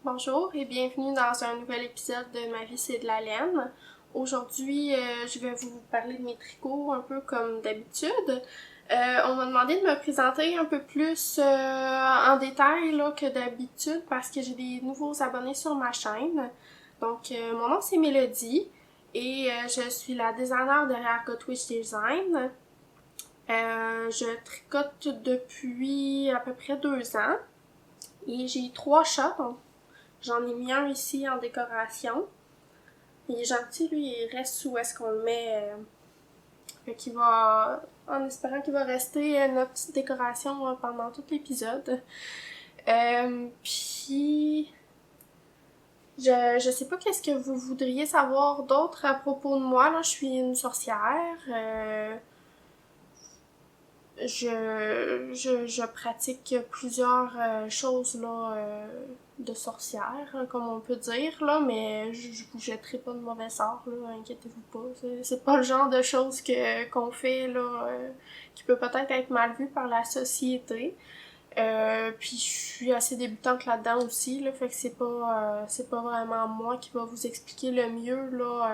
Bonjour et bienvenue dans un nouvel épisode de Ma vie c'est de la laine. Aujourd'hui, je vais vous parler de mes tricots un peu comme d'habitude. On m'a demandé de me présenter un peu plus en détail là, que d'habitude parce que j'ai des nouveaux abonnés sur ma chaîne. Donc, mon nom c'est Mélodie et je suis la designer derrière Gotwish Design. Je tricote depuis à peu près 2 ans et j'ai 3 chats, donc j'en ai mis un ici en décoration. Il est gentil, lui, il reste où est-ce qu'on le met. Fait qu'il va, en espérant qu'il va rester notre petite décoration pendant tout l'épisode. Puis, je sais pas qu'est-ce que vous voudriez savoir d'autre à propos de moi. Là, je suis une sorcière. Je pratique plusieurs choses là, de sorcière, comme on peut dire, là, mais je vous jetterai pas de mauvais sort, là, inquiétez-vous pas. C'est pas le genre de choses qu'on fait là, qui peut peut-être être mal vu par la société. Puis je suis assez débutante là-dedans aussi, là, fait que c'est pas vraiment moi qui va vous expliquer le mieux là,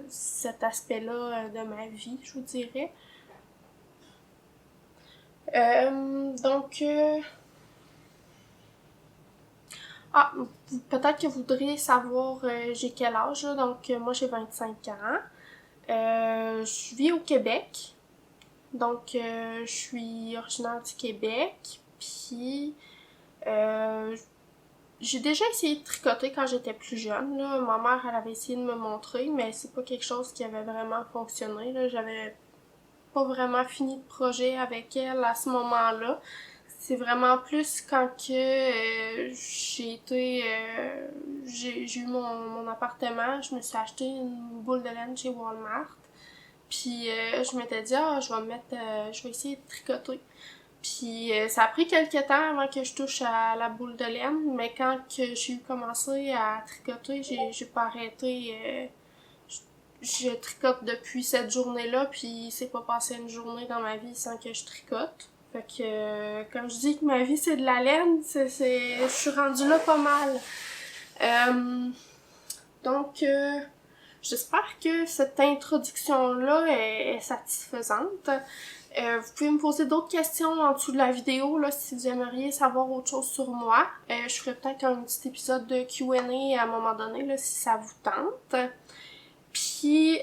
cet aspect-là de ma vie, je vous dirais. Donc, peut-être que vous voudriez savoir j'ai quel âge, là. Donc moi j'ai 25 ans. Je vis au Québec. Donc je suis originaire du Québec. Puis j'ai déjà essayé de tricoter quand j'étais plus jeune, là. Ma mère, elle avait essayé de me montrer, mais c'est pas quelque chose qui avait vraiment fonctionné, là. J'avais pas vraiment fini de projet avec elle à ce moment-là. C'est vraiment plus quand que j'ai eu mon appartement, je me suis acheté une boule de laine chez Walmart. Puis je m'étais dit je vais essayer de tricoter. Puis ça a pris quelques temps avant que je touche à la boule de laine, mais quand que j'ai commencé à tricoter, j'ai pas arrêté. Je tricote depuis cette journée-là, puis c'est pas passé une journée dans ma vie sans que je tricote. Fait que quand je dis que ma vie c'est de la laine, je suis rendue là pas mal. Donc j'espère que cette introduction-là est satisfaisante. Vous pouvez me poser d'autres questions en dessous de la vidéo là, si vous aimeriez savoir autre chose sur moi. Je ferai peut-être un petit épisode de Q&A à un moment donné là, si ça vous tente. Puis,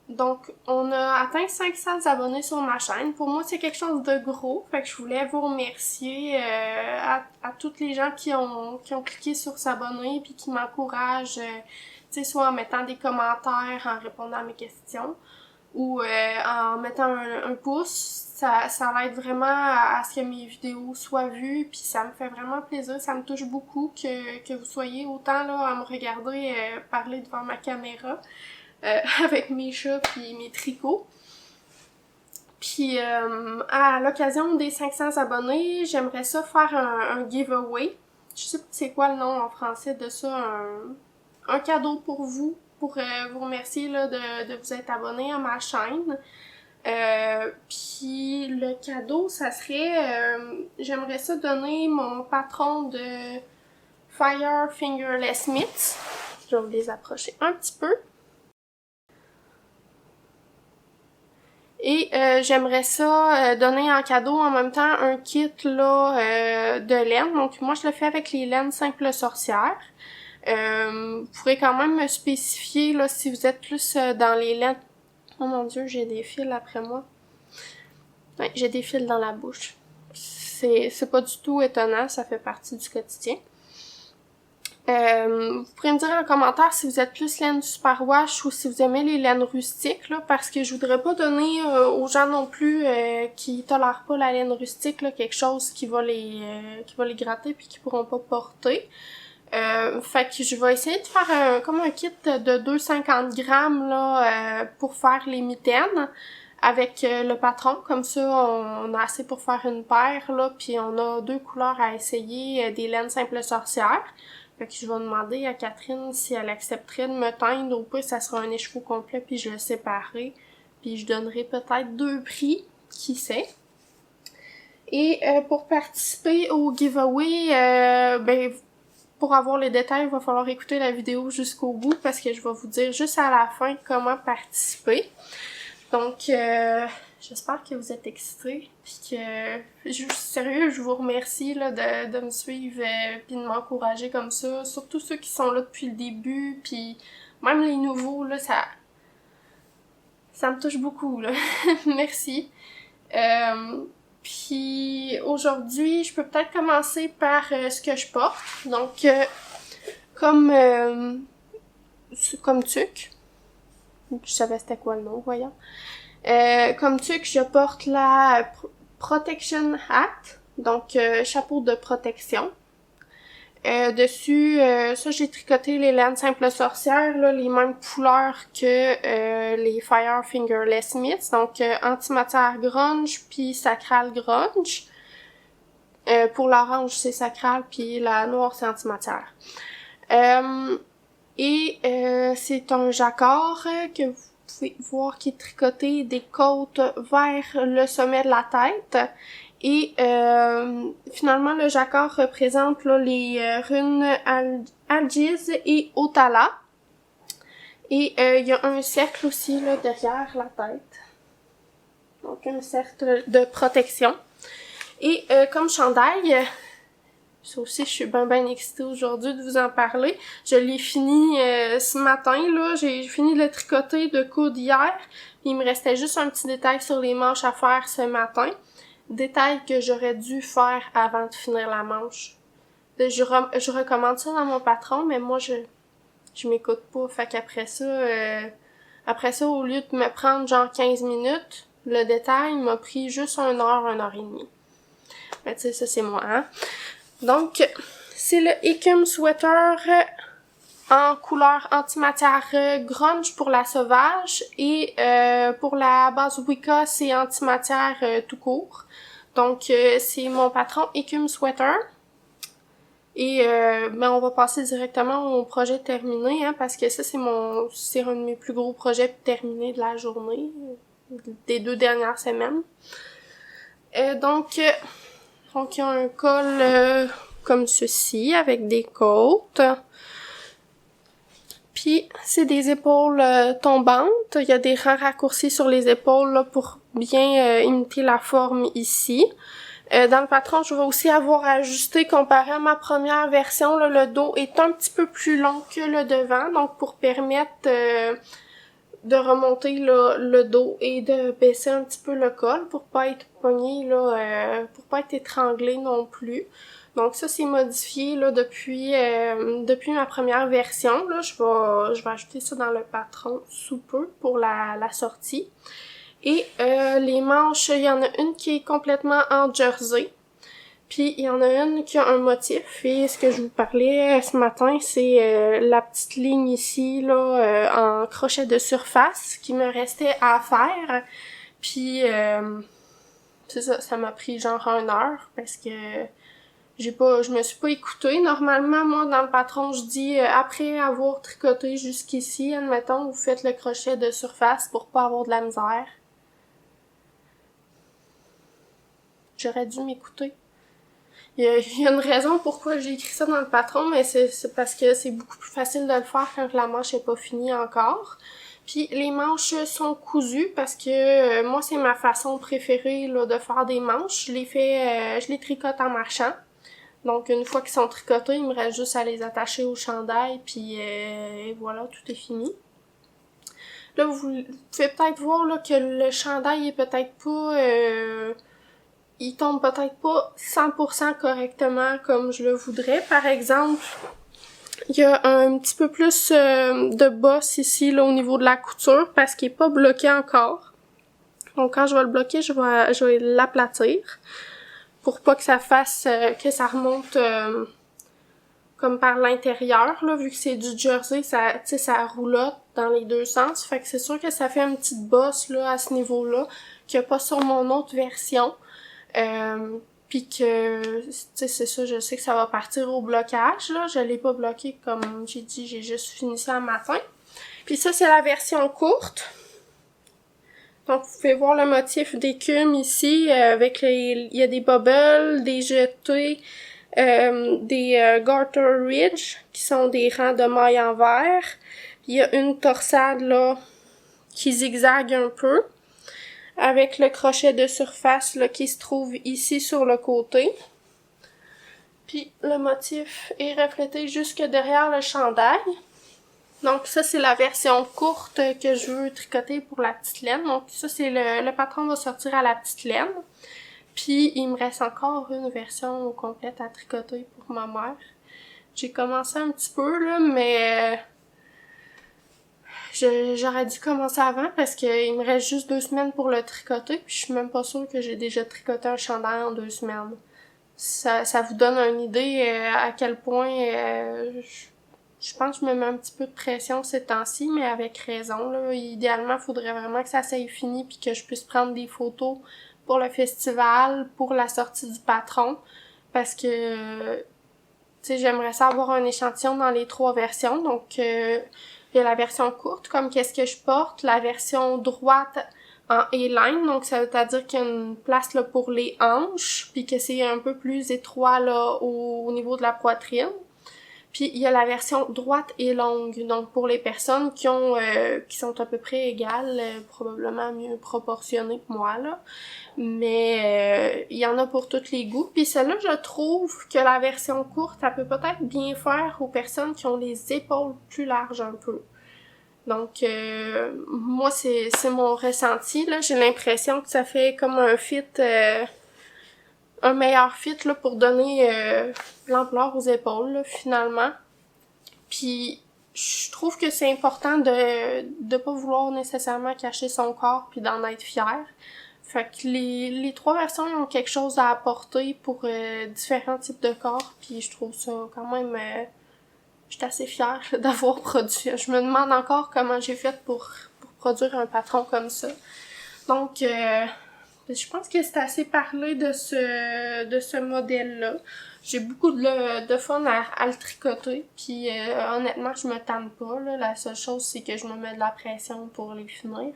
donc, on a atteint 500 abonnés sur ma chaîne. Pour moi, c'est quelque chose de gros. Fait que je voulais vous remercier à toutes les gens qui ont cliqué sur s'abonner puis qui m'encouragent, tu sais, soit en mettant des commentaires, en répondant à mes questions ou en mettant un pouce. Ça aide vraiment à ce que mes vidéos soient vues, puis ça me fait vraiment plaisir, ça me touche beaucoup que vous soyez autant là à me regarder parler devant ma caméra avec mes chats puis mes tricots. Puis à l'occasion des 500 abonnés, j'aimerais ça faire un giveaway. Je sais pas c'est quoi le nom en français de ça, un cadeau pour vous remercier là, de vous être abonné à ma chaîne. Puis le cadeau, ça serait, j'aimerais ça donner mon patron de Fire Fingerless Mitts. Je vais vous les approcher un petit peu. Et j'aimerais ça donner en cadeau en même temps un kit là de laine. Donc moi je le fais avec les laines simples sorcières. Vous pourrez quand même me spécifier là si vous êtes plus dans les laines. Oh mon dieu, j'ai des fils après moi. Ouais, j'ai des fils dans la bouche. C'est pas du tout étonnant, ça fait partie du quotidien. Vous pourrez me dire en commentaire si vous êtes plus laine superwash ou si vous aimez les laines rustiques, là, parce que je voudrais pas donner aux gens non plus qui tolèrent pas la laine rustique là, quelque chose qui va les gratter puis qui pourront pas porter. Fait que je vais essayer de faire comme un kit de 250 grammes là, pour faire les mitaines avec le patron. Comme ça, on a assez pour faire une paire, là, puis on a 2 couleurs à essayer, des laines simples sorcières. Fait que je vais demander à Catherine si elle accepterait de me teindre ou pas, ça sera un écheveau complet, puis je le séparerai. Puis je donnerai peut-être 2 prix, qui sait. Et pour participer au giveaway, ben pour avoir les détails, il va falloir écouter la vidéo jusqu'au bout parce que je vais vous dire juste à la fin comment participer. Donc, j'espère que vous êtes excités, puis que, sérieux, je vous remercie là, de me suivre puis de m'encourager comme ça. Surtout ceux qui sont là depuis le début, puis même les nouveaux, là, ça me touche beaucoup, là. Merci. Puis aujourd'hui, je peux peut-être commencer par ce que je porte. Donc, comme tuque. Je savais c'était quoi le nom, voyons. Comme tuque, je porte la Protection Hat, donc chapeau de protection. Dessus, ça j'ai tricoté les laines simples sorcières, là, les mêmes couleurs que les Fire Fingerless Mitts, donc antimatière grunge puis sacral grunge. Pour l'orange c'est sacral puis la noire c'est antimatière. C'est un jacquard que vous pouvez voir qui est tricoté des côtes vers le sommet de la tête. Et finalement, le jacquard représente là, les runes Algiz et Otala. Et il y a un cercle aussi là, derrière la tête. Donc un cercle de protection. Et comme chandail, ça aussi je suis bien excitée aujourd'hui de vous en parler. Je l'ai fini ce matin, là. J'ai fini de le tricoter de coude hier. Il me restait juste un petit détail sur les manches à faire ce matin. Détail que j'aurais dû faire avant de finir la manche. Je recommande ça dans mon patron, mais moi je m'écoute pas. Fait qu'après ça, au lieu de me prendre genre 15 minutes, le détail m'a pris juste 1 heure et demie. Mais tu sais, ça c'est moi, hein. Donc, c'est le Ekum Sweater en couleur antimatière grunge pour la sauvage et pour la base Wicca, c'est antimatière tout court. Donc, c'est mon patron Ekum Sweater. Et on va passer directement au projet terminé, hein, parce que ça, c'est un de mes plus gros projets terminés de la journée, des 2 dernières semaines. Donc, il y a un col comme ceci, avec des côtes. Puis, c'est des épaules tombantes. Il y a des rangs raccourcis sur les épaules là, pour bien imiter la forme ici. Dans le patron, je vais aussi avoir ajusté, comparé à ma première version, là, le dos est un petit peu plus long que le devant, donc pour permettre de remonter là, le dos et de baisser un petit peu le col pour pas être pogné, là, pour pas être étranglé non plus. Donc ça c'est modifié là depuis ma première version. Là, je vais ajouter ça dans le patron sous peu pour la sortie. Et les manches, il y en a une qui est complètement en jersey. Puis il y en a une qui a un motif. Et ce que je vous parlais ce matin, c'est la petite ligne ici là en crochet de surface qui me restait à faire. Puis c'est ça m'a pris genre 1 heure parce que je me suis pas écoutée. Normalement, moi, dans le patron, je dis, après avoir tricoté jusqu'ici, admettons, vous faites le crochet de surface pour pas avoir de la misère. J'aurais dû m'écouter. Il y a une raison pourquoi j'ai écrit ça dans le patron, mais c'est parce que c'est beaucoup plus facile de le faire quand la manche est pas finie encore. Puis les manches sont cousues parce que moi, c'est ma façon préférée là, de faire des manches. Je les tricote en marchant. Donc, une fois qu'ils sont tricotés, il me reste juste à les attacher au chandail, puis voilà, tout est fini. Là, vous pouvez peut-être voir là, que le chandail est peut-être pas... il tombe peut-être pas 100% correctement comme je le voudrais. Par exemple, il y a un petit peu plus de bosse ici là, au niveau de la couture parce qu'il est pas bloqué encore. Donc, quand je vais le bloquer, je vais l'aplatir. Pour pas que ça fasse, que ça remonte comme par l'intérieur, là, vu que c'est du jersey, ça roulotte dans les 2 sens. Fait que c'est sûr que ça fait une petite bosse, là, à ce niveau-là, qu'il n'y a pas sur mon autre version. Puis que, c'est ça, je sais que ça va partir au blocage, là. Je l'ai pas bloqué, comme j'ai dit, j'ai juste fini ça un matin. Puis ça, c'est la version courte. Donc, vous pouvez voir le motif d'écume ici, il y a des bubbles, des jetés, des garter ridge, qui sont des rangs de mailles en verre. Il y a une torsade, là, qui zigzague un peu, avec le crochet de surface, là, qui se trouve ici sur le côté. Puis, le motif est reflété jusque derrière le chandail. Donc ça, c'est la version courte que je veux tricoter pour la petite laine. Donc ça, c'est le patron va sortir à la petite laine. Puis il me reste encore une version complète à tricoter pour ma mère. J'ai commencé un petit peu, là, mais j'aurais dû commencer avant parce qu'il me reste juste 2 semaines pour le tricoter. Puis je suis même pas sûre que j'ai déjà tricoté un chandail en 2 semaines. Ça vous donne une idée à quel point... Je pense que je me mets un petit peu de pression ces temps-ci, mais avec raison, là. Idéalement, il faudrait vraiment que ça s'aille fini puis que je puisse prendre des photos pour le festival, pour la sortie du patron. Parce que, tu sais, j'aimerais ça avoir un échantillon dans les 3 versions. Donc, il y a la version courte, comme qu'est-ce que je porte, la version droite en A-line, donc ça veut dire qu'il y a une place là pour les hanches, puis que c'est un peu plus étroit là au niveau de la poitrine. Puis il y a la version droite et longue, donc pour les personnes qui sont à peu près égales, probablement mieux proportionnées que moi là. Mais il y en a pour tous les goûts. Puis celle-là, je trouve que la version courte, elle peut peut-être bien faire aux personnes qui ont les épaules plus larges un peu. Donc moi c'est mon ressenti là, j'ai l'impression que ça fait comme un fit un meilleur fit là pour donner l'ampleur aux épaules là, finalement. Puis je trouve que c'est important de pas vouloir nécessairement cacher son corps puis d'en être fier. Fait que les 3 versions ont quelque chose à apporter pour différents types de corps, puis je trouve ça quand même j'étais assez fière d'avoir produit. Je me demande encore comment j'ai fait pour produire un patron comme ça. Donc je pense que c'est assez parlé de ce modèle-là. J'ai beaucoup de fun à le tricoter, puis honnêtement, je me tanne pas, là. La seule chose, c'est que je me mets de la pression pour les finir.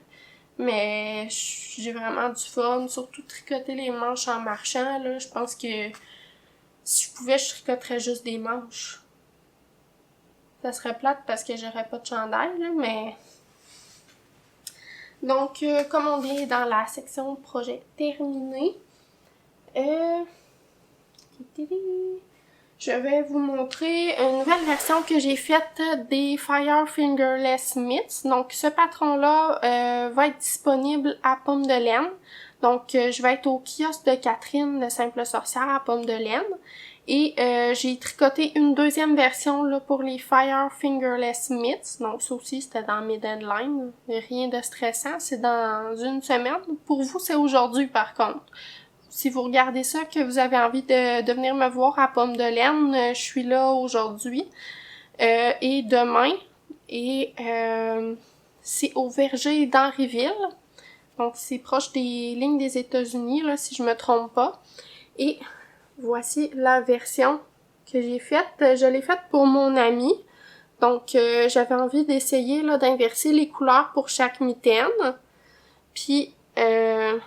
Mais j'ai vraiment du fun, surtout tricoter les manches en marchant, là. Je pense que si je pouvais, je tricoterais juste des manches. Ça serait plate parce que j'aurais pas de chandail, là, mais... Donc, comme on est dans la section projet terminé, je vais vous montrer une nouvelle version que j'ai faite des Fire Fingerless Mitts. Donc, ce patron-là va être disponible à Pomme de Laine. Donc, je vais être au kiosque de Catherine de Simple Sorcière à Pomme de Laine. Et j'ai tricoté une deuxième version là pour les Fire Fingerless Mitts. Donc ça aussi, c'était dans mes deadlines. Rien de stressant, c'est dans une semaine. Pour vous, c'est aujourd'hui par contre. Si vous regardez ça, que vous avez envie de venir me voir à Pomme de Laine, je suis là aujourd'hui et demain. Et c'est au Verger d'Henryville. Donc c'est proche des lignes des États-Unis, là, si je me trompe pas. Et voici la version que j'ai faite. Je l'ai faite pour mon ami. Donc, j'avais envie d'essayer là d'inverser les couleurs pour chaque mitaine. Puis, je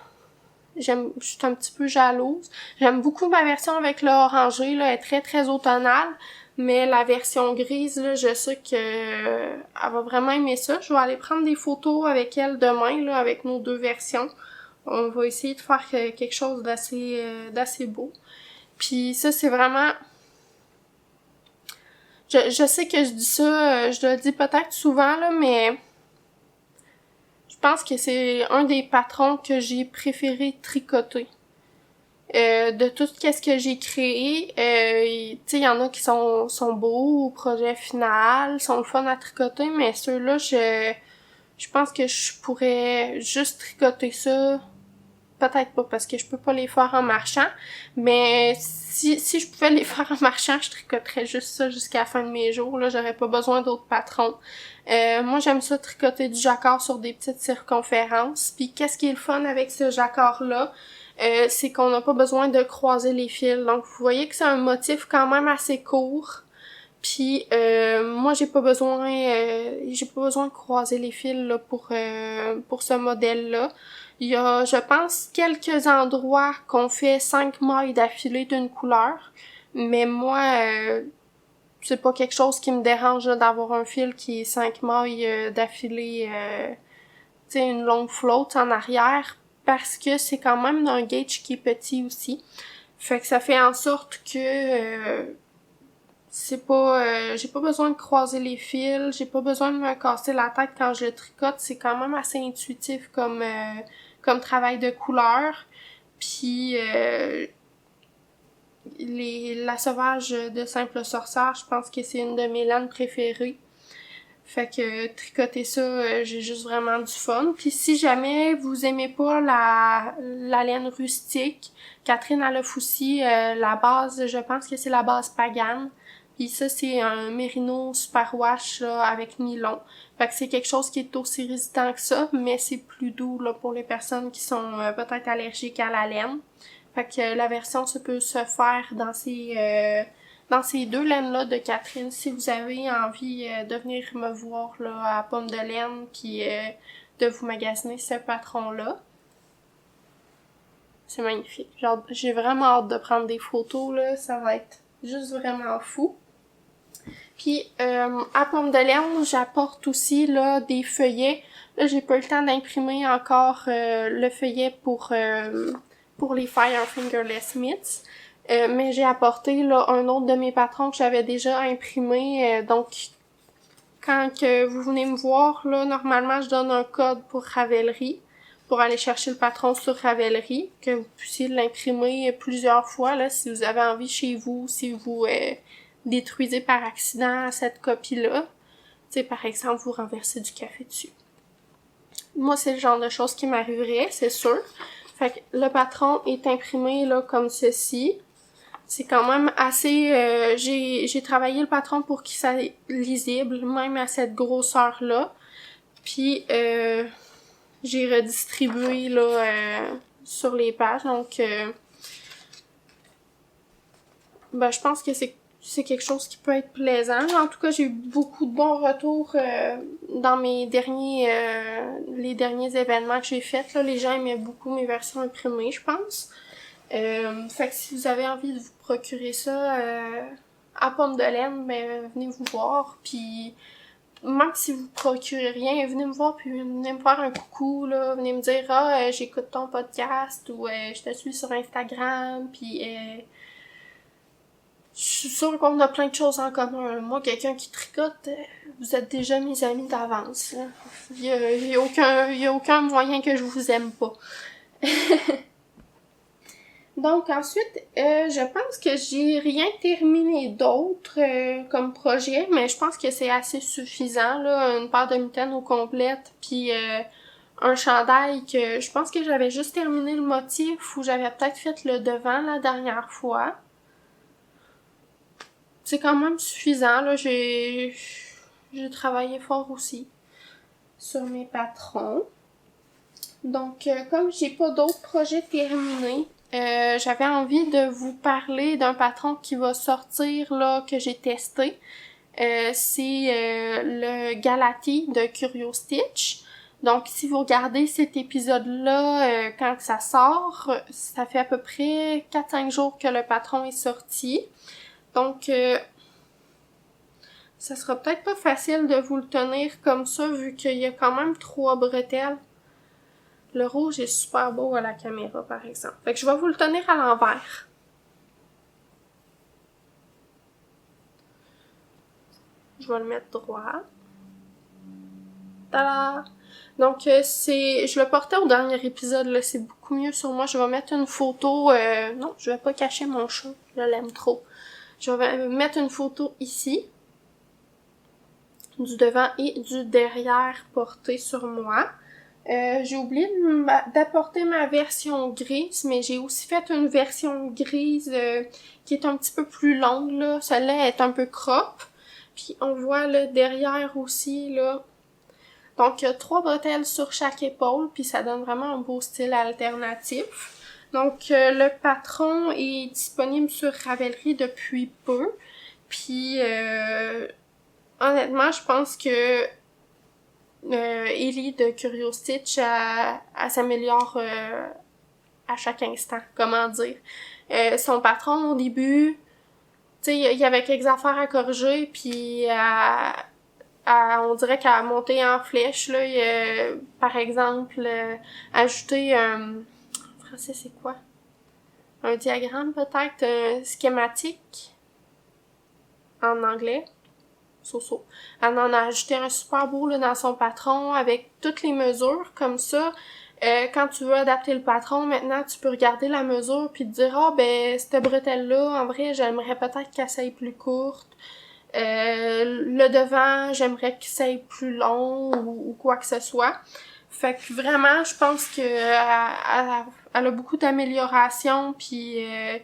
suis un petit peu jalouse. J'aime beaucoup ma version avec le orangé, là, elle est très très automnale. Mais la version grise, là, je sais que elle va vraiment aimer ça. Je vais aller prendre des photos avec elle demain, là, avec nos 2 versions. On va essayer de faire quelque chose d'assez beau. Puis ça, c'est vraiment... Je sais que je dis ça, je le dis peut-être souvent, là, mais... Je pense que c'est un des patrons que j'ai préféré tricoter. De tout ce que j'ai créé, tu sais, il y en a qui sont beaux au projet final, sont le fun à tricoter, mais ceux-là, je pense que je pourrais juste tricoter ça. Peut-être pas, parce que je peux pas les faire en marchant, mais si je pouvais les faire en marchant, je tricoterais juste ça jusqu'à la fin de mes jours, là, j'aurais pas besoin d'autres patrons. Moi, j'aime ça tricoter du jacquard sur des petites circonférences, puis qu'est-ce qui est le fun avec ce jacquard-là, c'est qu'on n'a pas besoin de croiser les fils, donc vous voyez que c'est un motif quand même assez court, Puis moi j'ai pas besoin de croiser les fils là, pour ce modèle-là. Il y a, je pense, quelques endroits qu'on fait 5 mailles d'affilée d'une couleur, mais moi c'est pas quelque chose qui me dérange là, d'avoir un fil qui est 5 mailles d'affilée, tu sais, une longue flotte en arrière, parce que c'est quand même un gauge qui est petit aussi. Fait que ça fait en sorte que c'est pas j'ai pas besoin de croiser les fils, j'ai pas besoin de me casser la tête quand je le tricote, c'est quand même assez intuitif comme travail de couleur. Puis la sauvage de Simple Sorcière, je pense que c'est une de mes laines préférées. Fait que tricoter ça, j'ai juste vraiment du fun. Puis si jamais vous aimez pas la laine rustique, Catherine elle offre aussi la base, je pense que c'est la base Pagane. Puis ça, c'est un mérino superwash là, avec nylon. Fait que c'est quelque chose qui est aussi résistant que ça, mais c'est plus doux là, pour les personnes qui sont peut-être allergiques à la laine. Fait que la version, ça peut se faire dans ces deux laines-là de Catherine. Si vous avez envie de venir me voir là, à Pomme de Laine, puis de vous magasiner ce patron-là. C'est magnifique. Genre, j'ai vraiment hâte de prendre des photos, là. Ça va être juste vraiment fou. Puis à Pomme de Laine, j'apporte aussi là des feuillets. Là, j'ai pas eu le temps d'imprimer encore le feuillet pour les Fire Fingerless Mitts. Mais j'ai apporté là un autre de mes patrons que j'avais déjà imprimé. Donc quand que vous venez me voir, là, normalement je donne un code pour Ravelry pour aller chercher le patron sur Ravelry, que vous puissiez l'imprimer plusieurs fois là, si vous avez envie chez vous, si vous détruisez par accident cette copie-là. Tu sais, par exemple, vous renversez du café dessus. Moi, c'est le genre de choses qui m'arriverait, c'est sûr. Fait que le patron est imprimé là comme ceci. C'est quand même assez... j'ai travaillé le patron pour qu'il soit lisible, même à cette grosseur-là. Puis, j'ai redistribué là sur les pages. Donc, ben, je pense que c'est quelque chose qui peut être plaisant. En tout cas, j'ai eu beaucoup de bons retours dans mes les derniers événements que j'ai faits. Là, les gens aimaient beaucoup mes versions imprimées, je pense. Fait que si vous avez envie de vous procurer ça à Pomme de Laine, ben venez vous voir. Puis même si vous procurez rien, venez me voir puis venez me faire un coucou là, venez me dire j'écoute ton podcast ou je te suis sur Instagram, puis je suis sûre qu'on a plein de choses en commun. Moi, quelqu'un qui tricote, vous êtes déjà mes amis d'avance. Il y a aucun moyen que je vous aime pas. Donc ensuite, je pense que j'ai rien terminé d'autre comme projet, mais je pense que c'est assez suffisant là, une paire de mitaines au complète, puis un chandail que je pense que j'avais juste terminé le motif ou j'avais peut-être fait le devant la dernière fois. C'est quand même suffisant là, j'ai travaillé fort aussi sur mes patrons. Donc comme j'ai pas d'autres projets terminés, j'avais envie de vous parler d'un patron qui va sortir là que j'ai testé. C'est le Galati de Curio Stitch. Donc si vous regardez cet épisode-là quand ça sort, ça fait à peu près 4-5 jours que le patron est sorti. Donc ça sera peut-être pas facile de vous le tenir comme ça vu qu'il y a quand même 3 bretelles. Le rouge est super beau à la caméra, par exemple. Fait que je vais vous le tenir à l'envers. Je vais le mettre droit. Tada! Donc, je le portais au dernier épisode, là. C'est beaucoup mieux sur moi. Je vais mettre une photo... non, je vais pas cacher mon chat. Je l'aime trop. Je vais mettre une photo ici. Du devant et du derrière porté sur moi. J'ai oublié d'apporter ma version grise, mais j'ai aussi fait une version grise qui est un petit peu plus longue, là. Celle-là est un peu crop. Puis on voit le derrière aussi, là. Donc, il y a 3 bretelles sur chaque épaule, puis ça donne vraiment un beau style alternatif. Donc, le patron est disponible sur Ravelry depuis peu. Puis honnêtement, je pense que Ellie de Curiostitch, elle s'améliore à chaque instant, comment dire. Son patron, au début, tu sais, il y avait quelques affaires à corriger, puis on dirait qu'elle a monté en flèche, là. Par exemple, ajouter en français, c'est quoi? Un diagramme, peut-être? Un schématique? En anglais? So. Elle en a ajouté un super beau, là, dans son patron, avec toutes les mesures, comme ça. Quand tu veux adapter le patron, maintenant, tu peux regarder la mesure puis te dire, ah, ben, cette bretelle-là, en vrai, j'aimerais peut-être qu'elle soit plus courte. Le devant, j'aimerais qu'il soit plus long ou quoi que ce soit. Fait que vraiment, je pense que elle a beaucoup d'améliorations puis je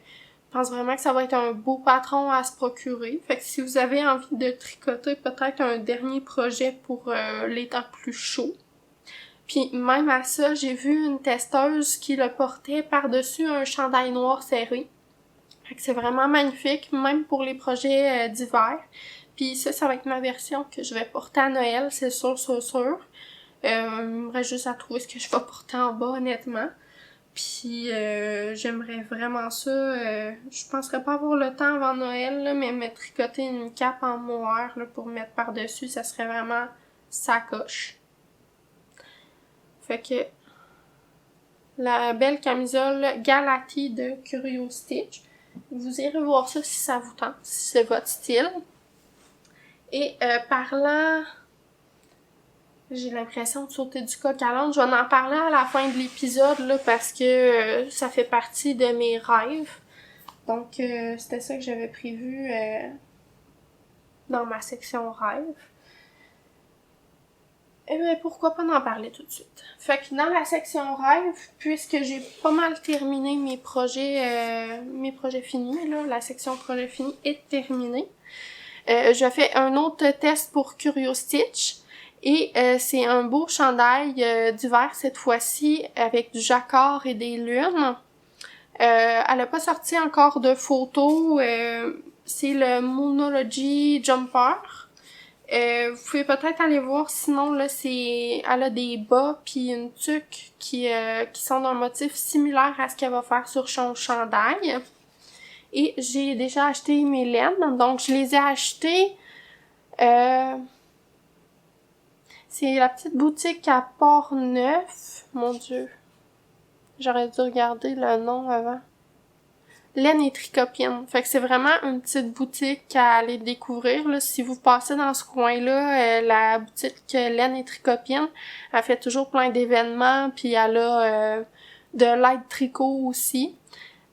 pense vraiment que ça va être un beau patron à se procurer. Fait que si vous avez envie de tricoter peut-être un dernier projet pour les temps plus chauds. Puis même à ça, j'ai vu une testeuse qui le portait par-dessus un chandail noir serré. Fait que c'est vraiment magnifique, même pour les projets d'hiver. Puis ça va être ma version que je vais porter à Noël, c'est sûr. Il me reste juste à trouver ce que je vais porter en bas, honnêtement. Puis j'aimerais vraiment ça. Je penserais pas avoir le temps avant Noël, là, mais me tricoter une cape en mohair là, pour mettre par-dessus, ça serait vraiment sacoche. Fait que la belle camisole Galati de Curiostitch. Vous irez voir ça si ça vous tente, si c'est votre style. Et parlant... J'ai l'impression de sauter du coq à l'âne. Je vais en parler à la fin de l'épisode là parce que ça fait partie de mes rêves. Donc c'était ça que j'avais prévu dans ma section rêve. Et bien, pourquoi pas en parler tout de suite. Fait que dans la section rêve, puisque j'ai pas mal terminé mes projets finis, là, la section projet fini est terminée. Je fais un autre test pour Curiostitch. Et c'est un beau chandail d'hiver cette fois-ci avec du jacquard et des lunes. Elle a pas sorti encore de photos. C'est le Moonology Jumper. Vous pouvez peut-être aller voir, sinon là elle a des bas puis une tuque qui sont d'un motif similaire à ce qu'elle va faire sur son chandail. Et j'ai déjà acheté mes laines, donc je les ai achetées. C'est la petite boutique à Port-Neuf. Mon Dieu. J'aurais dû regarder le nom avant. Laine et Tricopine. Fait que c'est vraiment une petite boutique à aller découvrir, là. Si vous passez dans ce coin-là, la boutique Laine et Tricopine, elle fait toujours plein d'événements, puis elle a de l'aide tricot aussi.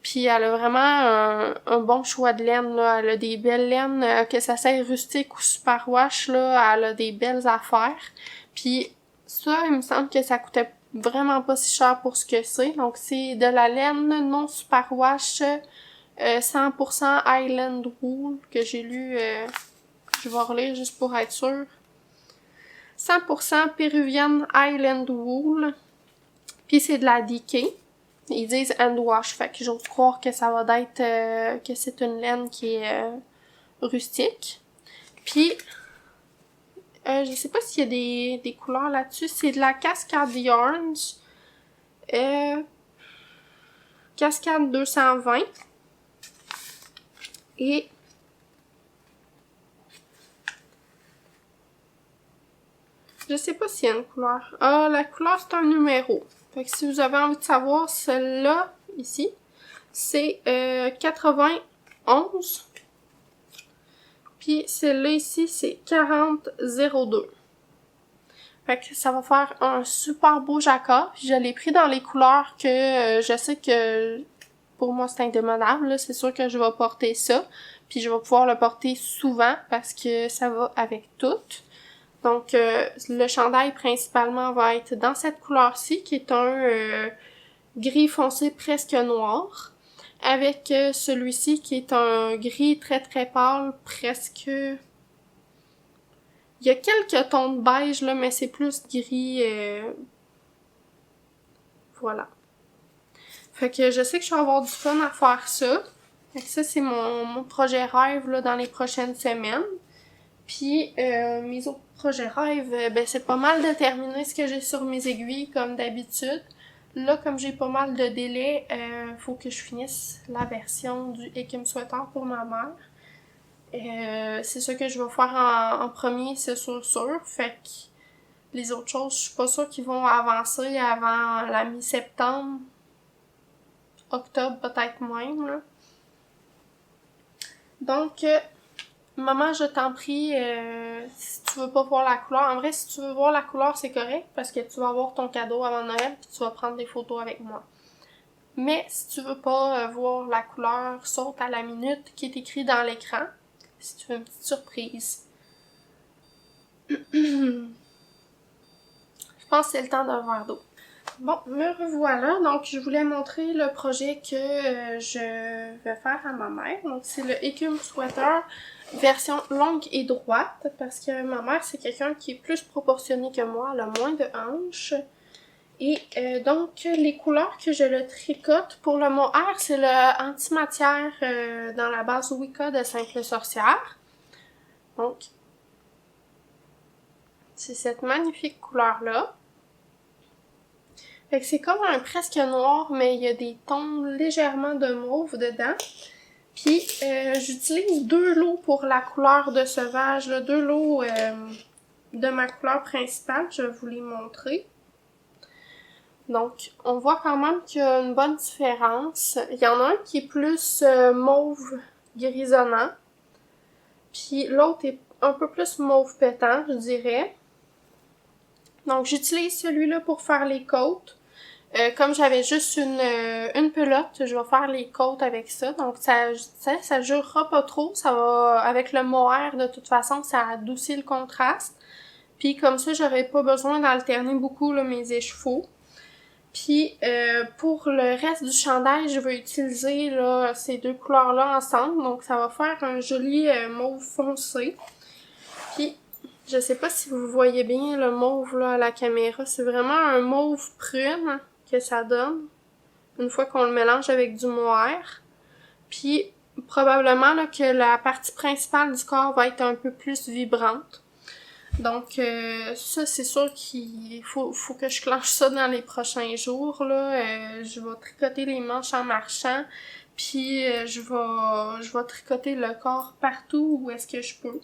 Puis elle a vraiment un bon choix de laine, là. Elle a des belles laines, que ça soit rustique ou superwash, là. Elle a des belles affaires. Puis ça, il me semble que ça coûtait vraiment pas si cher pour ce que c'est. Donc c'est de la laine non superwash 100% Island Wool que j'ai lu. Je vais relire juste pour être sûre. 100% Peruvian Island Wool. Puis c'est de la DK. Ils disent hand wash, fait que j'ose croire que ça va être que c'est une laine qui est rustique. Puis je sais pas s'il y a des couleurs là-dessus. C'est de la Cascade Yarns. Cascade 220. Et je sais pas s'il y a une couleur. Ah, la couleur c'est un numéro. Fait que si vous avez envie de savoir, celle-là, ici, c'est 91. Puis celle-là ici, c'est 4002. Fait que ça va faire un super beau jacquard. Je l'ai pris dans les couleurs que je sais que pour moi c'est indémodable, là. C'est sûr que je vais porter ça. Puis je vais pouvoir le porter souvent parce que ça va avec tout. Donc, le chandail principalement va être dans cette couleur-ci, qui est un gris foncé presque noir, avec celui-ci qui est un gris très très pâle, presque... Il y a quelques tons de beige, là, mais c'est plus gris... Voilà. Fait que je sais que je vais avoir du fun à faire ça. Fait que ça, c'est mon projet rêve là, dans les prochaines semaines. Puis mes autres projets rêves, ben c'est pas mal de terminer ce que j'ai sur mes aiguilles comme d'habitude. Là, comme j'ai pas mal de délai, faut que je finisse la version du Ekim Sweater pour ma mère. C'est ça que je vais faire en premier, c'est sûr. Fait que les autres choses, je suis pas sûre qu'ils vont avancer avant la mi-septembre, octobre peut-être même, là. Donc, maman, je t'en prie, si tu veux pas voir la couleur, en vrai, si tu veux voir la couleur, c'est correct, parce que tu vas avoir ton cadeau avant Noël, puis tu vas prendre des photos avec moi. Mais si tu veux pas voir la couleur, saute à la minute qui est écrit dans l'écran, si tu veux une petite surprise. Je pense que c'est le temps d'un verre d'eau. Bon, me revoilà. Donc, je voulais montrer le projet que je vais faire à ma mère. Donc, c'est le Ekim Sweater version longue et droite, parce que ma mère, c'est quelqu'un qui est plus proportionné que moi, elle a moins de hanches. Et donc, les couleurs que je le tricote pour le mohair, c'est le antimatière dans la base Wicca de Simple Sorcière. Donc, c'est cette magnifique couleur-là. Fait que c'est comme un presque noir, mais il y a des tons légèrement de mauve dedans. Puis, j'utilise 2 lots pour la couleur de sauvage, là, 2 lots de ma couleur principale. Je vais vous les montrer. Donc, on voit quand même qu'il y a une bonne différence. Il y en a un qui est plus mauve grisonnant. Puis l'autre est un peu plus mauve pétant, je dirais. Donc, j'utilise celui-là pour faire les côtes. Comme j'avais juste une pelote, je vais faire les côtes avec ça. Donc, ça jurera pas trop. Ça va, avec le mohair, de toute façon, ça adoucit le contraste. Puis, comme ça, j'aurais pas besoin d'alterner beaucoup là, mes écheveaux. Puis, pour le reste du chandail, je vais utiliser là, ces 2 couleurs-là ensemble. Donc, ça va faire un joli mauve foncé. Puis, je sais pas si vous voyez bien le mauve là, à la caméra. C'est vraiment un mauve prune que ça donne une fois qu'on le mélange avec du mohair. Puis, probablement là, que la partie principale du corps va être un peu plus vibrante. Donc, ça, c'est sûr qu'il faut que je clenche ça dans les prochains jours, là. Je vais tricoter les manches en marchant, puis je vais tricoter le corps partout où est-ce que je peux.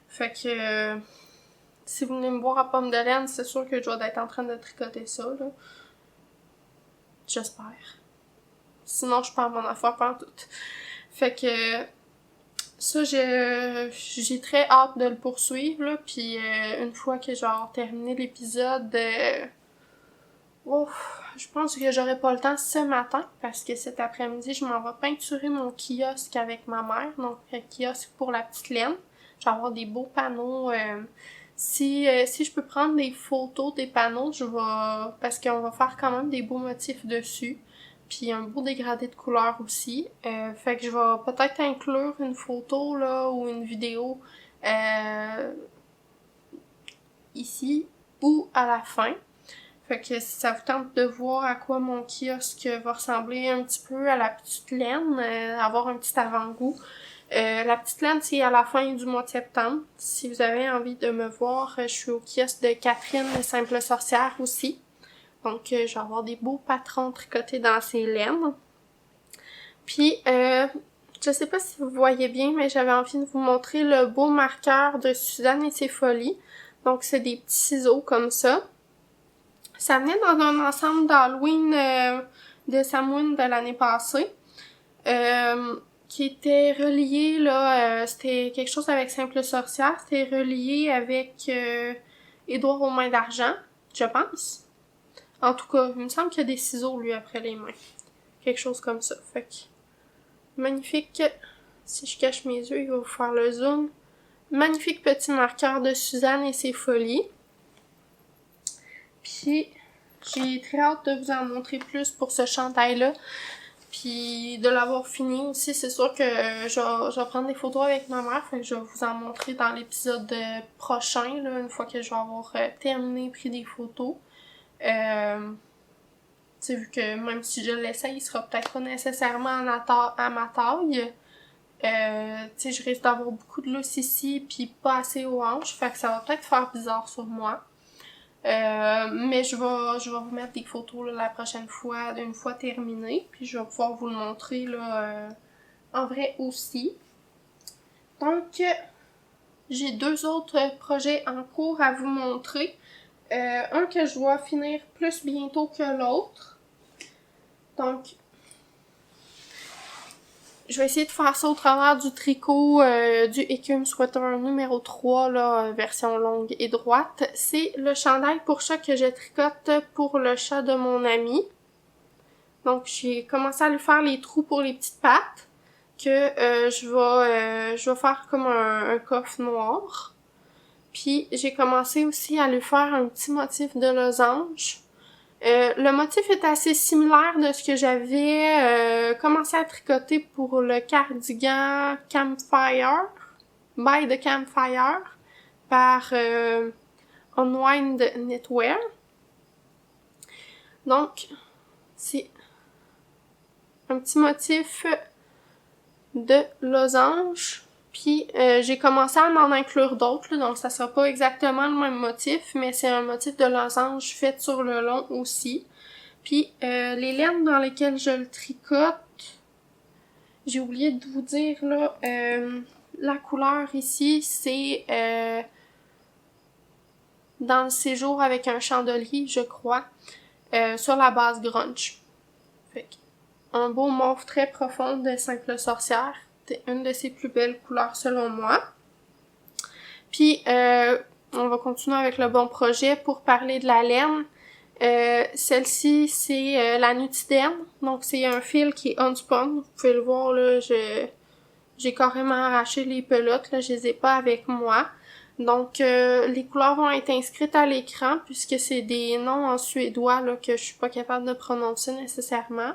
Fait que, si vous venez me voir à Pomme de Laine, c'est sûr que je dois être en train de tricoter ça, là. J'espère. Sinon, je perds mon affaire pantoute. Fait que... Ça, j'ai très hâte de le poursuivre, là, puis une fois que j'ai terminé l'épisode, je pense que j'aurai pas le temps ce matin, parce que cet après-midi, je m'en vais peinturer mon kiosque avec ma mère, donc un kiosque pour la petite laine. Je vais avoir des beaux panneaux. Si je peux prendre des photos des panneaux, je vais, parce qu'on va faire quand même des beaux motifs dessus. Puis un beau dégradé de couleurs aussi. Fait que je vais peut-être inclure une photo là ou une vidéo ici ou à la fin. Fait que si ça vous tente de voir à quoi mon kiosque va ressembler un petit peu à la petite laine, avoir un petit avant-goût. La petite laine, c'est à la fin du mois de septembre. Si vous avez envie de me voir, je suis au kiosque de Catherine, Simple Sorcière aussi. Donc, je vais avoir des beaux patrons tricotés dans ces laines. Puis, je sais pas si vous voyez bien, mais j'avais envie de vous montrer le beau marqueur de Suzanne et ses folies. Donc, c'est des petits ciseaux comme ça. Ça venait dans un ensemble d'Halloween de Samhain de l'année passée. Qui était relié, là, c'était quelque chose avec Simple Sorcière. C'était relié avec Édouard aux mains d'argent, je pense. En tout cas, il me semble qu'il y a des ciseaux, lui, après les mains. Quelque chose comme ça. Fait que, magnifique. Si je cache mes yeux, il va vous faire le zoom. Magnifique petit marqueur de Suzanne et ses folies. Puis, j'ai très hâte de vous en montrer plus pour ce chandail-là. Puis, de l'avoir fini aussi, c'est sûr que je vais prendre des photos avec ma mère. Fait que je vais vous en montrer dans l'épisode prochain, là, une fois que je vais avoir terminé, pris des photos. sais, vu que même si je l'essaye, il sera peut-être pas nécessairement à ma taille. Tu sais, je risque d'avoir beaucoup de lousse ici, puis pas assez aux hanches, fait que ça va peut-être faire bizarre sur moi. Mais je vais vous mettre des photos là, la prochaine fois, une fois terminé, puis je vais pouvoir vous le montrer là, en vrai aussi. Donc, j'ai 2 autres projets en cours à vous montrer. Un que je dois finir plus bientôt que l'autre. Donc, je vais essayer de faire ça au travers du tricot du Écume Sweater numéro 3, là, version longue et droite. C'est le chandail pour chat que je tricote pour le chat de mon ami. Donc, j'ai commencé à lui faire les trous pour les petites pattes, que je vais faire comme un coffre noir. Puis, j'ai commencé aussi à lui faire un petit motif de losange. Le motif est assez similaire de ce que j'avais commencé à tricoter pour le cardigan Campfire, by the Campfire, par Unwind Knitwear. Donc, c'est un petit motif de losange. Puis j'ai commencé à en inclure d'autres, donc ça sera pas exactement le même motif, mais c'est un motif de losange fait sur le long aussi. Puis les laines dans lesquelles je le tricote, j'ai oublié de vous dire là, la couleur ici, c'est dans le séjour avec un chandelier, je crois, sur la base grunge. Fait un beau mauve très profond de Simple Sorcière. C'est une de ses plus belles couleurs selon moi. Puis, on va continuer avec le bon projet pour parler de la laine. Celle-ci, c'est la Nutiden. Donc, c'est un fil qui est unspun. Vous pouvez le voir, là, j'ai carrément arraché les pelotes. Là, je les ai pas avec moi. Donc, les couleurs vont être inscrites à l'écran puisque c'est des noms en suédois là, que je suis pas capable de prononcer nécessairement.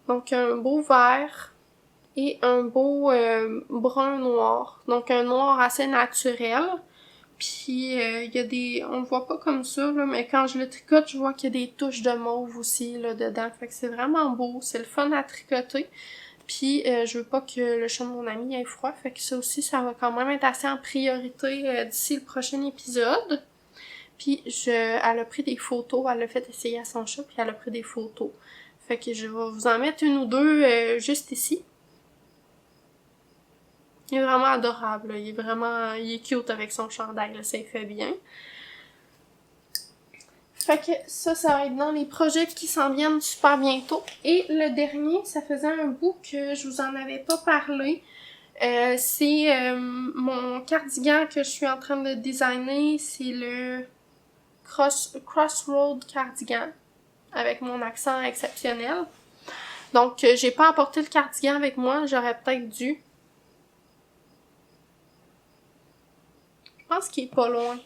Donc, un beau vert et un beau brun noir. Donc un noir assez naturel. Puis il y a des... on le voit pas comme ça, là, mais quand je le tricote, je vois qu'il y a des touches de mauve aussi là dedans. Fait que c'est vraiment beau. C'est le fun à tricoter. Puis je veux pas que le chat de mon ami ait froid. Fait que ça aussi, ça va quand même être assez en priorité d'ici le prochain épisode. Puis elle a pris des photos. Elle l'a fait essayer à son chat, puis elle a pris des photos. Fait que je vais vous en mettre une ou deux juste ici. Il est vraiment adorable, là. Il est cute avec son chandail, là. Ça lui fait bien. Fait que ça va être dans les projets qui s'en viennent super bientôt. Et le dernier, ça faisait un bout que je vous en avais pas parlé. C'est mon cardigan que je suis en train de designer. C'est le Crossroad Cardigan, avec mon accent exceptionnel. Donc, j'ai pas apporté le cardigan avec moi. J'aurais peut-être dû. Je pense qu'il est pas loin.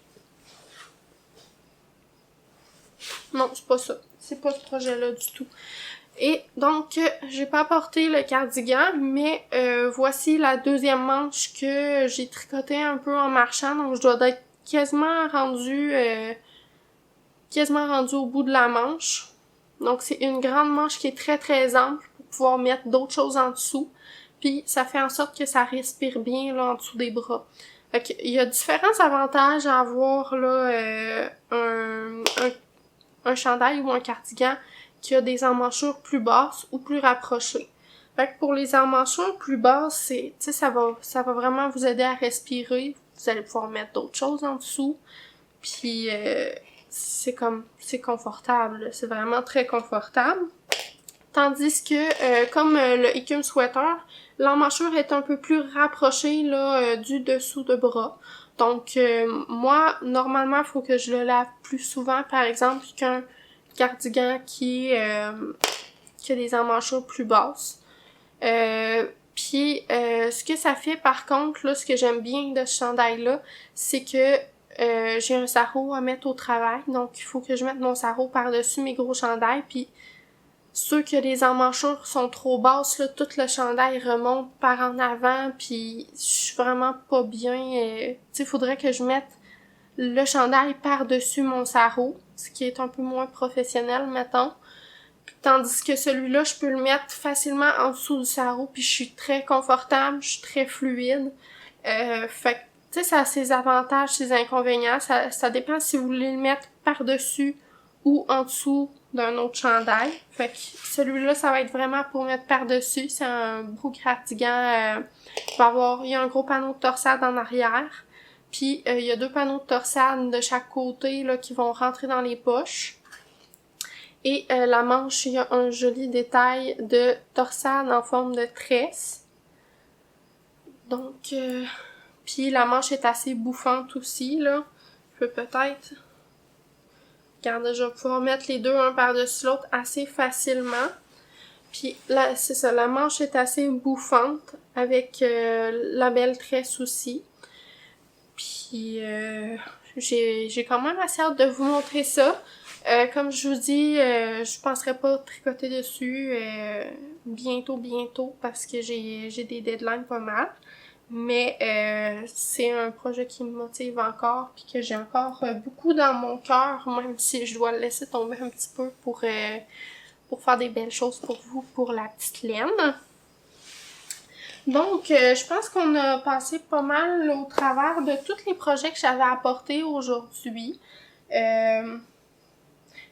Non, c'est pas ça. C'est pas ce projet-là du tout. Et donc, j'ai pas apporté le cardigan, mais voici la deuxième manche que j'ai tricotée un peu en marchant. Donc, je dois être quasiment rendue au bout de la manche. Donc, c'est une grande manche qui est très très ample pour pouvoir mettre d'autres choses en dessous. Puis, ça fait en sorte que ça respire bien là en dessous des bras. Fait qu'il y a différents avantages à avoir là un chandail ou un cardigan qui a des emmanchures plus basses ou plus rapprochées. Fait que pour les emmanchures plus basses, c'est, tu sais, ça va vraiment vous aider à respirer. Vous allez pouvoir mettre d'autres choses en dessous. Puis c'est confortable. C'est vraiment très confortable. Tandis que, comme le Écume Sweater, l'emmanchure est un peu plus rapprochée là du dessous de bras. Donc, moi, normalement, il faut que je le lave plus souvent, par exemple, qu'un cardigan qui a des emmanchures plus basses. Puis, ce que ça fait, par contre, là, ce que j'aime bien de ce chandail-là, c'est que j'ai un sarrau à mettre au travail. Donc, il faut que je mette mon sarrau par-dessus mes gros chandails, puis ceux que les emmanchures sont trop basses, là, tout le chandail remonte par en avant, puis je suis vraiment pas bien. Tu sais, faudrait que je mette le chandail par-dessus mon sarrau, ce qui est un peu moins professionnel, mettons. Tandis que celui-là, je peux le mettre facilement en dessous du sarrau, puis je suis très confortable, je suis très fluide. Fait que, tu sais, ça a ses avantages, ses inconvénients. Ça dépend si vous voulez le mettre par-dessus ou en dessous d'un autre chandail. Fait que celui-là, ça va être vraiment pour mettre par-dessus. C'est un Brooke Cardigan. Il y a un gros panneau de torsade en arrière. Puis, il y a 2 panneaux de torsade de chaque côté là qui vont rentrer dans les poches. Et la manche, il y a un joli détail de torsade en forme de tresse. Donc, puis la manche est assez bouffante aussi, là. Je peux peut-être... Regardez, je vais pouvoir mettre les deux un par-dessus l'autre assez facilement. Puis là, c'est ça, la manche est assez bouffante avec la belle tresse aussi. Puis j'ai quand même assez hâte de vous montrer ça. Comme je vous dis, je penserais pas tricoter dessus bientôt parce que j'ai des deadlines pas mal. Mais c'est un projet qui me motive encore puis que j'ai encore beaucoup dans mon cœur, même si je dois le laisser tomber un petit peu pour faire des belles choses pour vous, pour la petite laine. Donc, je pense qu'on a passé pas mal au travers de tous les projets que j'avais apportés aujourd'hui.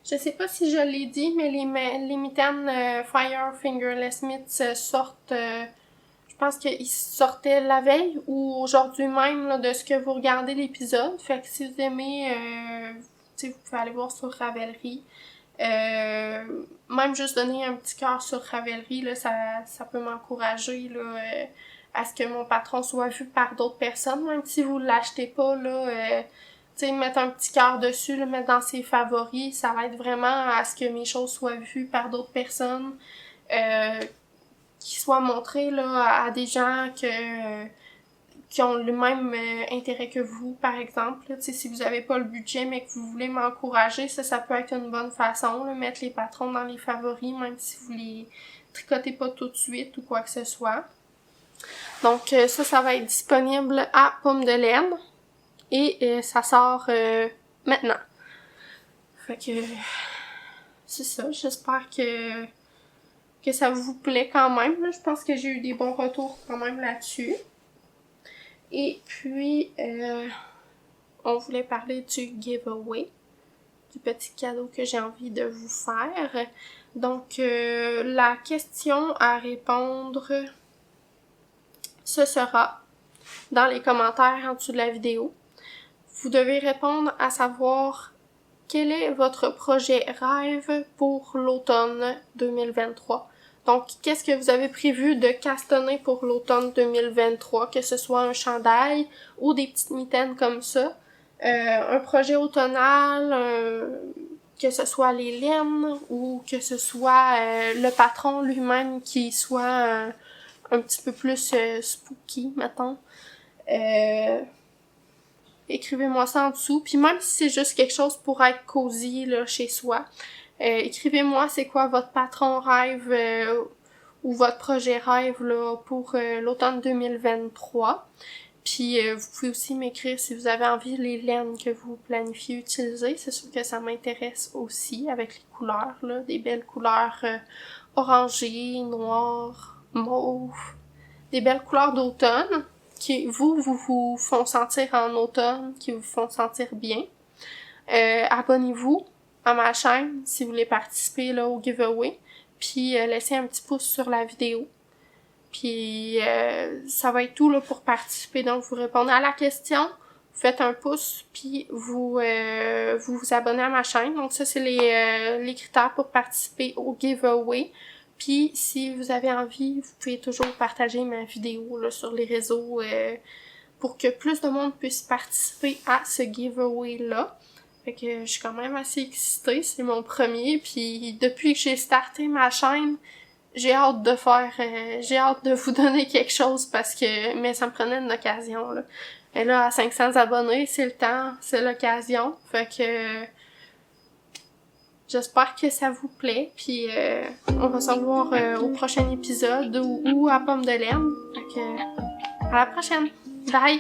Je sais pas si je l'ai dit, mais les mitaines Fire Fingerless Mitts sortent... je pense qu'ils sortaient la veille ou aujourd'hui même là, de ce que vous regardez l'épisode. Fait que si vous aimez, vous pouvez aller voir sur Ravelry. Même juste donner un petit cœur sur Ravelry, là, ça peut m'encourager là, à ce que mon patron soit vu par d'autres personnes. Même si vous l'achetez pas, là, mettre un petit cœur dessus, le mettre dans ses favoris, ça va être vraiment à ce que mes choses soient vues par d'autres personnes. Qui soit montré là à des gens qui ont le même intérêt que vous, par exemple. Là, si vous avez pas le budget mais que vous voulez m'encourager, ça peut être une bonne façon, là, mettre les patrons dans les favoris, même si vous les tricotez pas tout de suite ou quoi que ce soit. Donc ça va être disponible à Pomme de Laine et ça sort maintenant. Fait que c'est ça, j'espère que ça vous plaît quand même. Là. Je pense que j'ai eu des bons retours quand même là-dessus. Et puis, on voulait parler du giveaway, du petit cadeau que j'ai envie de vous faire. Donc, la question à répondre, ce sera dans les commentaires en dessous de la vidéo. Vous devez répondre à savoir quel est votre projet rêve pour l'automne 2023. Donc, qu'est-ce que vous avez prévu de castonner pour l'automne 2023, que ce soit un chandail ou des petites mitaines comme ça, un projet automnal, que ce soit les laines ou que ce soit le patron lui-même qui soit un petit peu plus spooky, mettons. Écrivez-moi ça en dessous, puis même si c'est juste quelque chose pour être cosy là, chez soi, écrivez-moi c'est quoi votre patron rêve ou votre projet rêve là, pour l'automne 2023. Puis vous pouvez aussi m'écrire si vous avez envie les laines que vous planifiez utiliser. C'est sûr que ça m'intéresse aussi avec les couleurs, là, des belles couleurs orangées, noires, mauves, des belles couleurs d'automne qui vous font sentir en automne, qui vous font sentir bien. Abonnez-vous à ma chaîne si vous voulez participer là, au giveaway. Puis laissez un petit pouce sur la vidéo. Puis ça va être tout là pour participer. Donc vous répondez à la question, vous faites un pouce, puis vous abonnez à ma chaîne. Donc ça c'est les critères pour participer au giveaway. Puis si vous avez envie, vous pouvez toujours partager ma vidéo là, sur les réseaux pour que plus de monde puisse participer à ce giveaway là. Fait que je suis quand même assez excitée, c'est mon premier, puis depuis que j'ai starté ma chaîne, j'ai hâte de vous donner quelque chose mais ça me prenait une occasion, là. Et là, à 500 abonnés, c'est le temps, c'est l'occasion, fait que j'espère que ça vous plaît, puis on va se revoir au prochain épisode ou à Pomme de Laine, fait que à la prochaine, bye!